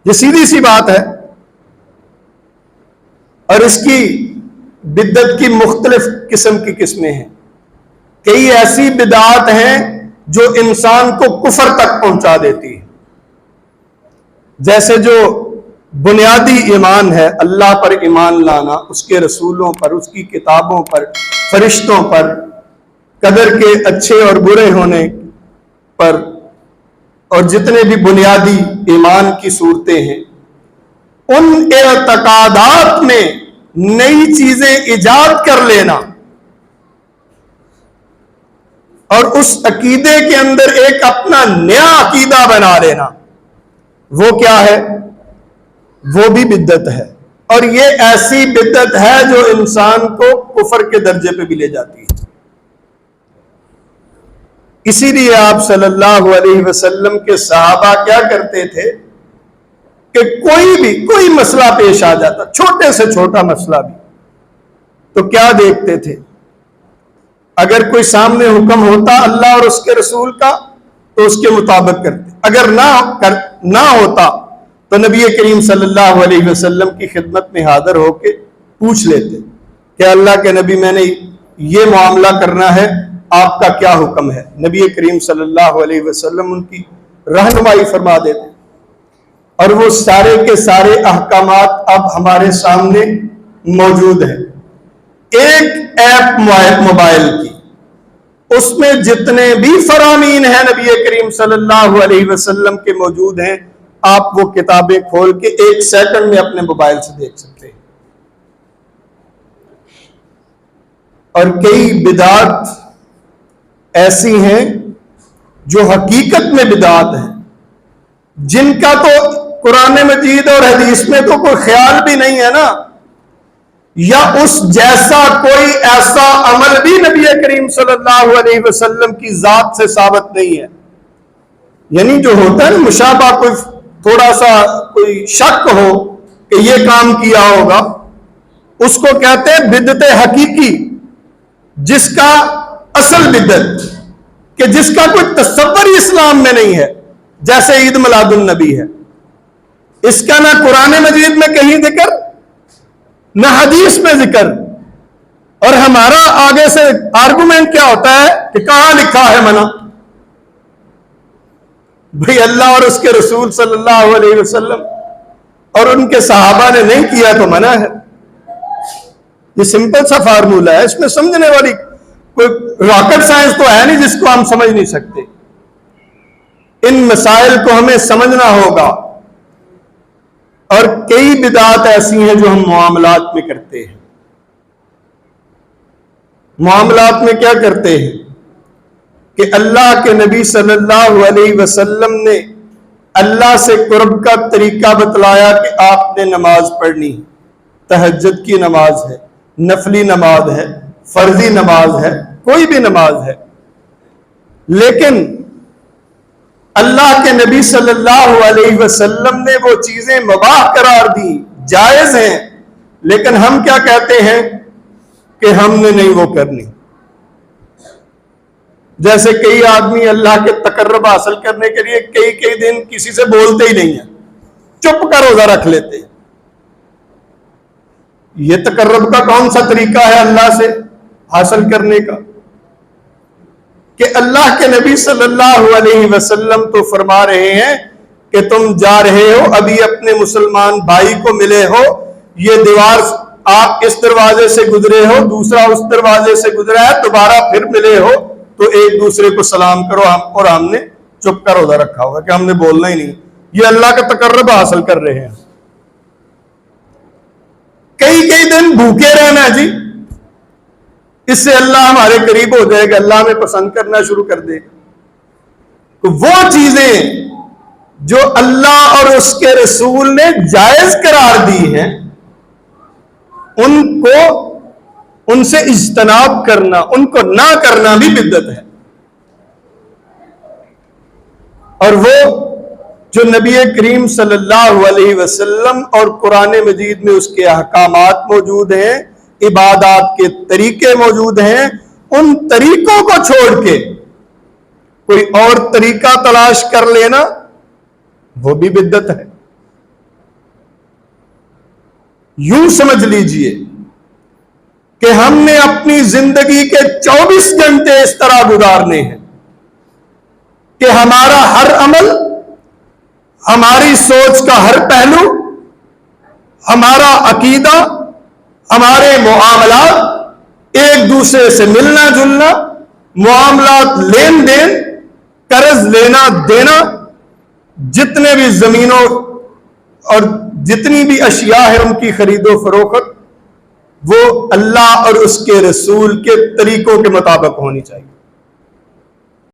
یہ سیدھی سی بات ہے. اور اس کی بدعت کی مختلف قسم کی قسمیں ہیں. کئی ایسی بدعات ہیں جو انسان کو کفر تک پہنچا دیتی ہے. جیسے جو بنیادی ایمان ہے، اللہ پر ایمان لانا، اس کے رسولوں پر، اس کی کتابوں پر، فرشتوں پر، قدر کے اچھے اور برے ہونے پر، اور جتنے بھی بنیادی ایمان کی صورتیں ہیں، ان اعتقادات میں نئی چیزیں ایجاد کر لینا اور اس عقیدے کے اندر ایک اپنا نیا عقیدہ بنا لینا، وہ کیا ہے؟ وہ بھی بدعت ہے. اور یہ ایسی بدعت ہے جو انسان کو کفر کے درجے پہ بھی لے جاتی ہے. اسی لیے آپ صلی اللہ علیہ وسلم کے صحابہ کیا کرتے تھے کہ کوئی مسئلہ پیش آ جاتا، چھوٹے سے چھوٹا مسئلہ بھی، تو کیا دیکھتے تھے؟ اگر کوئی سامنے حکم ہوتا اللہ اور اس کے رسول کا تو اس کے مطابق کرتے، اگر نہ ہوتا تو نبی کریم صلی اللہ علیہ وسلم کی خدمت میں حاضر ہو کے پوچھ لیتے کہ اللہ کے نبی، میں نے یہ معاملہ کرنا ہے، آپ کا کیا حکم ہے؟ نبی کریم صلی اللہ علیہ وسلم ان کی رہنمائی فرما دیتے، اور وہ سارے کے سارے احکامات اب ہمارے سامنے موجود ہیں. ایک ایپ موبائل کی، اس میں جتنے بھی فرامین ہیں نبی کریم صلی اللہ علیہ وسلم کے موجود ہیں، آپ وہ کتابیں کھول کے 1 سیکنڈ میں اپنے موبائل سے دیکھ سکتے ہیں. اور کئی بدعات ایسی ہیں جو حقیقت میں بدعات ہیں، جن کا تو قرآن مجید اور حدیث میں تو کوئی خیال بھی نہیں ہے نا، یا اس جیسا کوئی ایسا عمل بھی نبی کریم صلی اللہ علیہ وسلم کی ذات سے ثابت نہیں ہے. یعنی جو ہوتا ہے نا مشابہ، کوئی تھوڑا سا کوئی شک ہو کہ یہ کام کیا ہوگا، اس کو کہتے ہیں بدعت حقیقی، جس کا اصل بدعت کہ جس کا کوئی تصور ہی اسلام میں نہیں ہے. جیسے عید میلاد النبی ہے، اس کا نہ قرآن مجید میں کہیں ذکر، نہ حدیث میں ذکر، اور ہمارا آگے سے آرگومنٹ کیا ہوتا ہے کہ کہاں لکھا ہے منع؟ بھئی اللہ اور اس کے رسول صلی اللہ علیہ وسلم اور ان کے صحابہ نے نہیں کیا تو منع ہے. یہ سمپل سا فارمولہ ہے، اس میں سمجھنے والی کوئی راکٹ سائنس تو ہے نہیں جس کو ہم سمجھ نہیں سکتے. ان مسائل کو ہمیں سمجھنا ہوگا. اور کئی بدعات ایسی ہیں جو ہم معاملات میں کرتے ہیں. معاملات میں کیا کرتے ہیں کہ اللہ کے نبی صلی اللہ علیہ وسلم نے اللہ سے قرب کا طریقہ بتلایا کہ آپ نے نماز پڑھنی، تہجد کی نماز ہے، نفلی نماز ہے، فرضی نماز ہے، کوئی بھی نماز ہے، لیکن اللہ کے نبی صلی اللہ علیہ وسلم نے وہ چیزیں مباح قرار دی، جائز ہیں، لیکن ہم کیا کہتے ہیں کہ ہم نے نہیں وہ کرنی. جیسے کئی آدمی اللہ کے تقرب حاصل کرنے کے لیے کئی دن کسی سے بولتے ہی نہیں ہیں، چپ کر روزہ رکھ لیتے ہیں. یہ تقرب کا کون سا طریقہ ہے اللہ سے حاصل کرنے کا؟ کہ اللہ کے نبی صلی اللہ علیہ وسلم تو فرما رہے ہیں کہ تم جا رہے ہو، ابھی اپنے مسلمان بھائی کو ملے ہو، یہ دیوار آپ اس دروازے سے گزرے ہو، دوسرا اس دروازے سے گزرا ہے، دوبارہ پھر ملے ہو تو ایک دوسرے کو سلام کرو. اور ہم نے چپ کر روزہ رکھا ہوگا کہ ہم نے بولنا ہی نہیں. یہ اللہ کا تقرب حاصل کر رہے ہیں. کئی دن بھوکے رہنا جی، اس سے اللہ ہمارے قریب ہو جائے گا، اللہ ہمیں پسند کرنا شروع کر دے گا. تو وہ چیزیں جو اللہ اور اس کے رسول نے جائز قرار دی ہیں، ان سے اجتناب کرنا، ان کو نہ کرنا بھی بدعت ہے. اور وہ جو نبی کریم صلی اللہ علیہ وسلم اور قرآن مجید میں اس کے احکامات موجود ہیں، عبادات کے طریقے موجود ہیں، ان طریقوں کو چھوڑ کے کوئی اور طریقہ تلاش کر لینا وہ بھی بدعت ہے. یوں سمجھ لیجئے کہ ہم نے اپنی زندگی کے 24 گھنٹے اس طرح گزارنے ہیں کہ ہمارا ہر عمل، ہماری سوچ کا ہر پہلو، ہمارا عقیدہ، ہمارے معاملات، ایک دوسرے سے ملنا جلنا، معاملات، لین دین، قرض لینا دینا، جتنے بھی زمینوں اور جتنی بھی اشیاء ہیں ان کی خرید و فروخت، وہ اللہ اور اس کے رسول کے طریقوں کے مطابق ہونی چاہیے۔